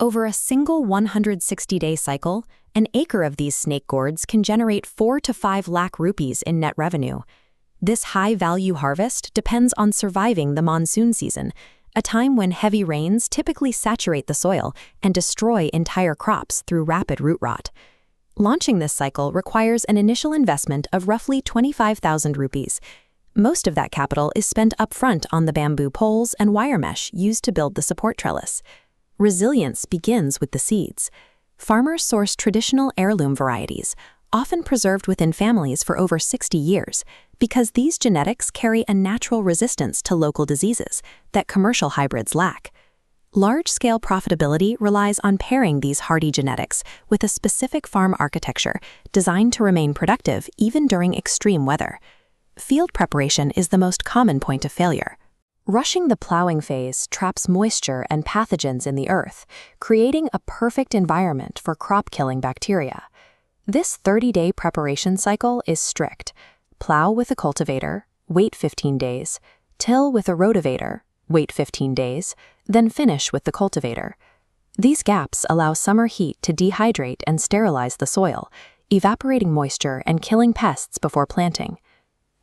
Over a single 160-day cycle, an acre of these snake gourds can generate 4 to 5 lakh rupees in net revenue. This high-value harvest depends on surviving the monsoon season, a time when heavy rains typically saturate the soil and destroy entire crops through rapid root rot. Launching this cycle requires an initial investment of roughly 25,000 rupees. Most of that capital is spent upfront on the bamboo poles and wire mesh used to build the support trellis. Resilience begins with the seeds. Farmers source traditional heirloom varieties, often preserved within families for over 60 years, because these genetics carry a natural resistance to local diseases that commercial hybrids lack. Large-scale profitability relies on pairing these hardy genetics with a specific farm architecture designed to remain productive even during extreme weather. Field preparation is the most common point of failure. Rushing the plowing phase traps moisture and pathogens in the earth, creating a perfect environment for crop-killing bacteria. This 30-day preparation cycle is strict. Plow with a cultivator, wait 15 days, till with a rotavator, wait 15 days, then finish with the cultivator. These gaps allow summer heat to dehydrate and sterilize the soil, evaporating moisture and killing pests before planting.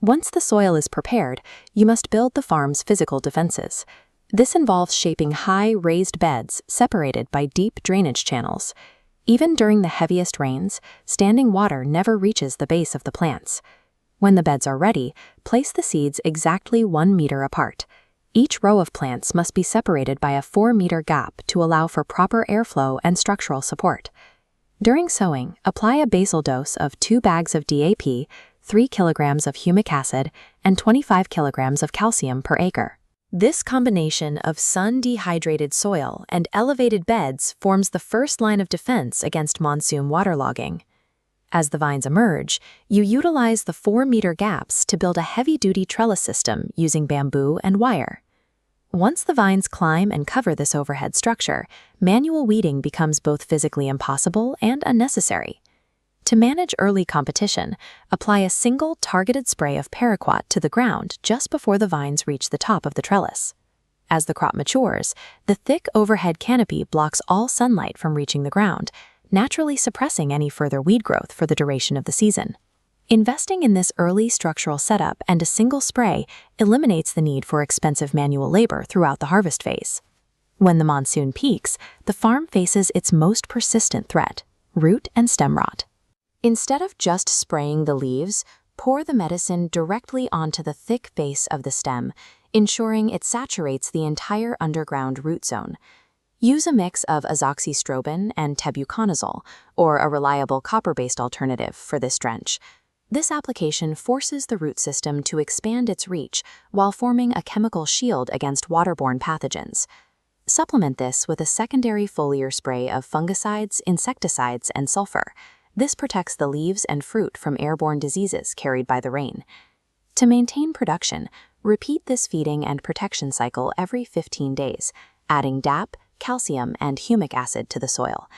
Once the soil is prepared, you must build the farm's physical defenses. This involves shaping high, raised beds separated by deep drainage channels. Even during the heaviest rains, standing water never reaches the base of the plants. When the beds are ready, place the seeds exactly 1 meter apart. Each row of plants must be separated by a 4-meter gap to allow for proper airflow and structural support. During sowing, apply a basal dose of 2 bags of DAP, 3 kilograms of humic acid, and 25 kilograms of calcium per acre. This combination of sun-dehydrated soil and elevated beds forms the first line of defense against monsoon waterlogging. As the vines emerge, you utilize the 4-meter gaps to build a heavy-duty trellis system using bamboo and wire. Once the vines climb and cover this overhead structure, manual weeding becomes both physically impossible and unnecessary. To manage early competition, apply a single targeted spray of paraquat to the ground just before the vines reach the top of the trellis. As the crop matures, the thick overhead canopy blocks all sunlight from reaching the ground, naturally suppressing any further weed growth for the duration of the season. Investing in this early structural setup and a single spray eliminates the need for expensive manual labor throughout the harvest phase. When the monsoon peaks, the farm faces its most persistent threat: root and stem rot. Instead of just spraying the leaves, pour the medicine directly onto the thick base of the stem, ensuring it saturates the entire underground root zone. Use a mix of azoxystrobin and tebuconazole, or a reliable copper-based alternative, for this drench. This application forces the root system to expand its reach while forming a chemical shield against waterborne pathogens. Supplement this with a secondary foliar spray of fungicides, insecticides, and sulfur. This protects the leaves and fruit from airborne diseases carried by the rain. To maintain production, repeat this feeding and protection cycle every 15 days, adding DAP, calcium, and humic acid to the soil.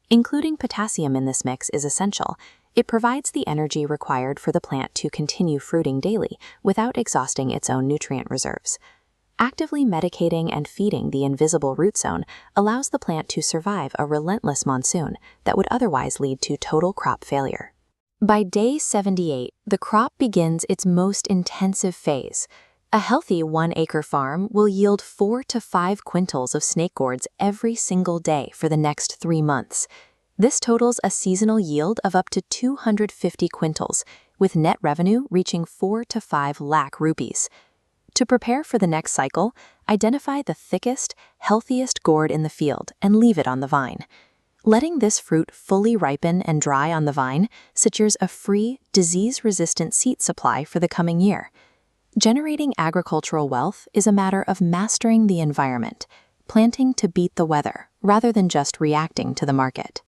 Including potassium in this mix is essential. It provides the energy required for the plant to continue fruiting daily without exhausting its own nutrient reserves. Actively medicating and feeding the invisible root zone allows the plant to survive a relentless monsoon that would otherwise lead to total crop failure. By day 78, the crop begins its most intensive phase. A healthy 1-acre farm will yield 4 to 5 quintals of snake gourds every single day for the next 3 months. This totals a seasonal yield of up to 250 quintals, with net revenue reaching 4 to 5 lakh rupees. To prepare for the next cycle, identify the thickest, healthiest gourd in the field and leave it on the vine. Letting this fruit fully ripen and dry on the vine secures a free, disease-resistant seed supply for the coming year. Generating agricultural wealth is a matter of mastering the environment, planting to beat the weather rather than just reacting to the market.